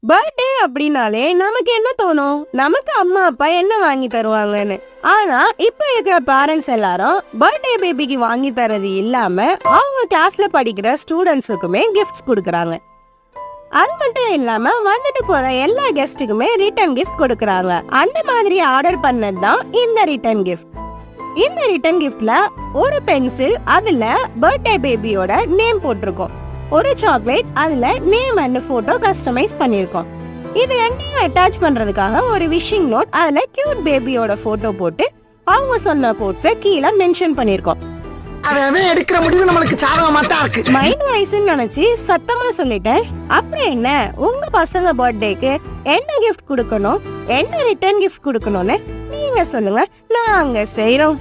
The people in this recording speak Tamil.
பர்த்டே அப்படின்னாலே நமக்கு என்ன தோணும்? நமக்கு அம்மா அப்பா என்ன வாங்கி தருவாங்கன்னு. ஆனா இப்ப இருக்கிற பேரண்ட்ஸ் எல்லாரும் பர்த்டே பேபிக்கு வாங்கி தரது இல்லாம அவங்க கிளாஸ்ல படிக்கிற ஸ்டூடெண்ட்ஸுக்குமே கிஃப்ட்ஸ் கொடுக்கறாங்க. அது மட்டும் இல்லாம வந்துட்டு போற எல்லா கெஸ்ட்டுக்குமே ரிட்டர்ன் கிஃப்ட் கொடுக்கறாங்க. அந்த மாதிரி ஆர்டர் பண்ணதுதான் இந்த ரிட்டர்ன் கிஃப்ட். இந்த ரிட்டர்ன் கிஃப்ட்ல ஒரு பென்சில், அதுல பர்த்டே பேபியோட நேம் போட்டிருக்கோம். ஒரு சாக்லேட், அதுல நேம் அண்ட் போட்டோ கஸ்டமைஸ் பண்ணிருக்கோம். இது ரெண்டையும் அட்டாச் பண்றதுக்காக ஒரு விஷிங் நோட், அதுல கியூட் பேபியோட போட்டோ போட்டு அவங்க சொன்ன கோட்ஸை கீழே மென்ஷன் பண்ணிருக்கோம். அவன் எடுக்கிற முடிவு நம்மளுக்கு சாதகமா தான் இருக்கு. மைண்ட் வாய்ஸ்ன்னு நினைச்சு சத்தமா சொல்லிட்டேன். அப்புறம் என்ன, உங்க பசங்க பர்த்டேக்கு என்ன கிஃப்ட் கொடுக்கணும், என்ன ரிட்டர்ன் கிஃப்ட் கொடுக்கணும்னு நீங்க சொல்லுங்க, நாங்க செய்றோம்.